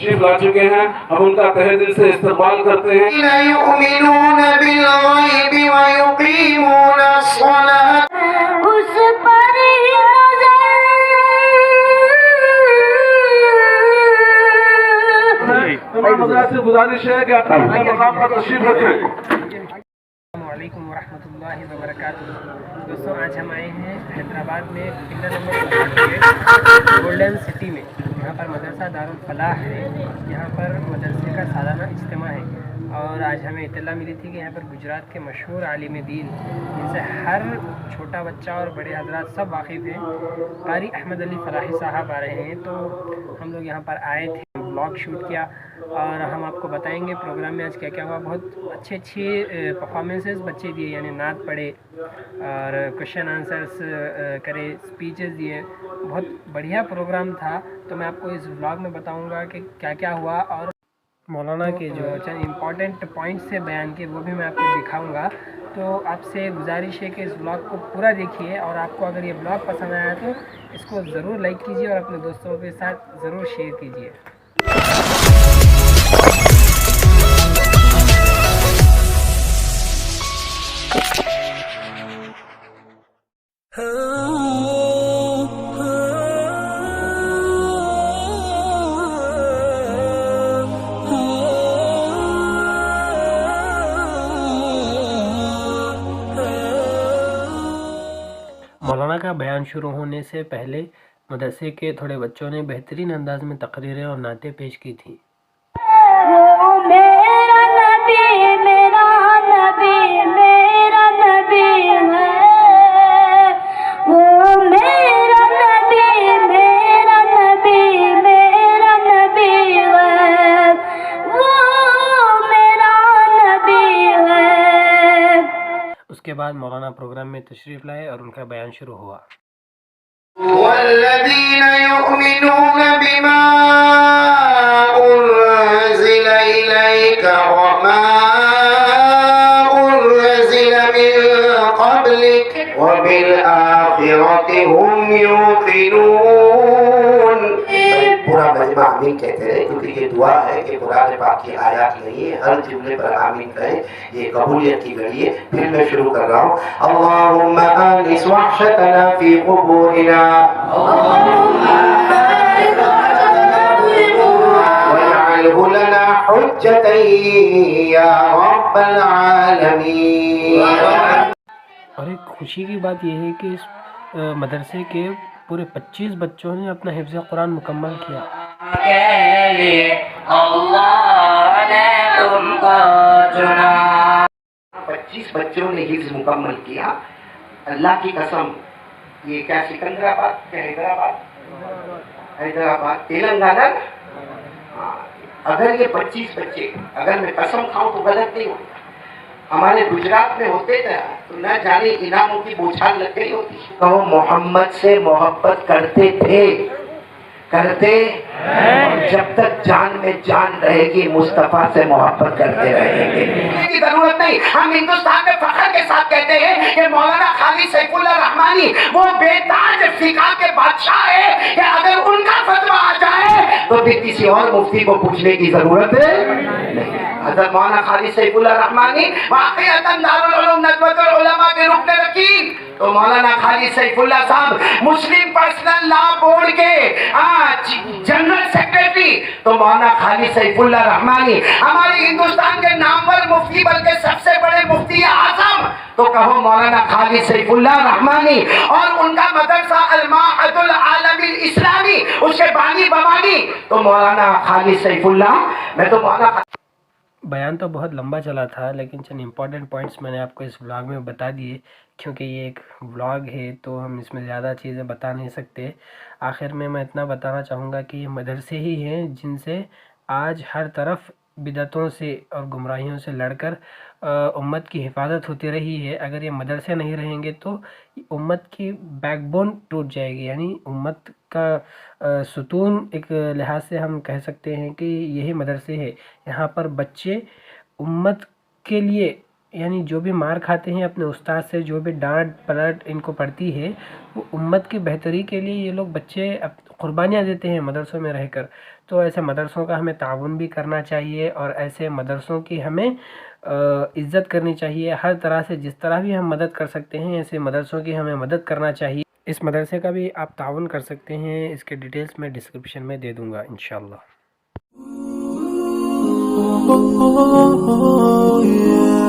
तशरीफ ला चुके हैं, हम उनका तहे दिल से इस्तेमाल करते हैं। युमिनून बिल गैबि व युकीमून अस्सलात, उस पर नजर से गुजारिश है कि अपने मकाम पर तशरीफ रखें। अस्सलामुअलैकुम वरहमतुल्लाहि वबरकातुहू। दोस्तों, आज हम आए हैं हैदराबाद में पिल्लर नंबर गोल्डन सिटी में। यहाँ पर मदरसा दारुल फलाह है। यहाँ पर मदरसे का सालाना इज्तिमा है और आज हमें इत्तला मिली थी कि यहाँ पर गुजरात के मशहूर आलिम दीन, जिनसे हर छोटा बच्चा और बड़े हजरात सब वाकिफ़ हैं, कारी अहमद अली फलाही साहब आ रहे हैं। तो हम लोग यहाँ पर आए थे, ब्लॉग शूट किया और हम आपको बताएंगे प्रोग्राम में आज क्या क्या हुआ। बहुत अच्छे परफॉर्मेंसेस बच्चे दिए, यानी नात पढ़े और क्वेश्चन आंसर्स करे, स्पीचेस दिए। बहुत बढ़िया प्रोग्राम था। तो मैं आपको इस व्लॉग में बताऊंगा कि क्या क्या हुआ और मौलाना के जो चंद इम्पॉर्टेंट पॉइंट्स से बयान किए वो भी मैं आपको दिखाऊंगा। तो आपसे गुजारिश है कि इस ब्लॉग को पूरा देखिए और आपको अगर ये ब्लॉग पसंद आया तो इसको ज़रूर लाइक कीजिए और अपने दोस्तों के साथ ज़रूर शेयर कीजिए। मौलाना का बयान शुरू होने से पहले मदरसे के थोड़े बच्चों ने बेहतरीन अंदाज में तकरीरें और नातें पेश की थी। उसके बाद मौलाना प्रोग्राम में तशरीफ़ लाए और उनका बयान शुरू हुआ। वल्लज़ीन युमिनून बिमा उन्ज़िल इलैका व मा उन्ज़िल मिन क़ब्लिक व बिल आखिरति हुम यूक़िनून। पूरा मजमा आमीन कहते हैं, क्योंकि ये दुआ है कि कुरान पाक की आयत नहीं है, हर जुमले पर आमीन कहें, ये कबूलियत की घड़ी है। फिर मैं शुरू कर रहा हूँ। अल्लाहुम्मा आनिस वहशतना फी क़ुबूरिना वजअलहु लना हुज्जतन या रब्बल आलमीन। और एक खुशी की बात यह है कि इस मदरसे के पूरे 25 बच्चों ने अपना हिफ्ज़ कुरान मुकम्मल किया। अल्लाह ने तुमको चुना। 25 बच्चों ने हिफ्ज़ मुकम्मल किया। अल्लाह की कसम, ये क्या सिकंदराबाद, क्या हैदराबाद तेलंगाना ना? हाँ, अगर ये 25 बच्चे, अगर मैं कसम खाऊं तो गलत नहीं होता, हमारे गुजरात में होते थे तो न जाने इनामों की बौछार लग गई होती। कहो मोहम्मद से मोहब्बत करते थे, करते हैं। जब तक जान में जान रहेगी मुस्तफा से मोहब्बत करते रहेंगे। की जरूरत नहीं। हम हिंदुस्तान में फख्र के साथ कहते हैं कि मौलाना खाली सैफुल्लाह रहमानी वो बेताज फिका के बादशाह है कि अगर उनका फतवा आ जाए तो फिर किसी और मुफ्ती को पूछने की जरूरत नहीं। हज़रत मौलाना खाली सैफुल्लाह रहमानी वाक़िअतन दारुल उलूम नदवतुल उलमा के रुकन रकीब। तो मौलाना खाली सैफुल्लाह साहब मुस्लिम पर्सनल लॉ बोर्ड के जनरल सेक्रेटरी। तो मौलाना खाली सैफुल्लाह रहमानी हमारे हिंदुस्तान के नामवर मुफ्ती, बल्कि सबसे बड़े मुफ्ती आजम। तो कहो मौलाना खाली सैफुल्लाह रहमानी और उनका मदरसा अल-माअदुल आलमिल इस्लामी, उसके बानी बवानी तो मौलाना खाली सैफुल्लाह। मैं तो मौलाना बयान तो बहुत लंबा चला था, लेकिन चंद इम्पॉर्टेंट पॉइंट्स मैंने आपको इस व्लॉग में बता दिए। क्योंकि ये एक व्लॉग है तो हम इसमें ज़्यादा चीज़ें बता नहीं सकते। आखिर में मैं इतना बताना चाहूँगा कि ये मदरसे ही हैं जिनसे आज हर तरफ बिदअतों से और गुमराहियों से लड़कर उम्मत की हिफाजत होती रही है। अगर ये मदरसे नहीं रहेंगे तो उम्मत की बैकबोन टूट जाएगी, यानी उम्मत का सुतून एक लिहाज से हम कह सकते हैं कि यही मदरसे है। यहाँ पर बच्चे उम्मत के लिए یعنی جو بھی مار کھاتے ہیں اپنے استاد سے، جو بھی ڈانٹ پلٹ ان کو پڑتی ہے، وہ امت کی بہتری کے لیے یہ لوگ بچے قربانیاں دیتے ہیں مدرسوں میں رہ کر. تو ایسے مدرسوں کا ہمیں تعاون بھی کرنا چاہیے، اور ایسے مدرسوں کی ہمیں عزت کرنی چاہیے ہر طرح سے. جس طرح بھی ہم مدد کر سکتے ہیں ایسے مدرسوں کی ہمیں مدد کرنا چاہیے. اس مدرسے کا بھی آپ تعاون کر سکتے ہیں، اس کے ڈیٹیلز میں ڈسکرپشن میں دے دوں گا انشاءاللہ.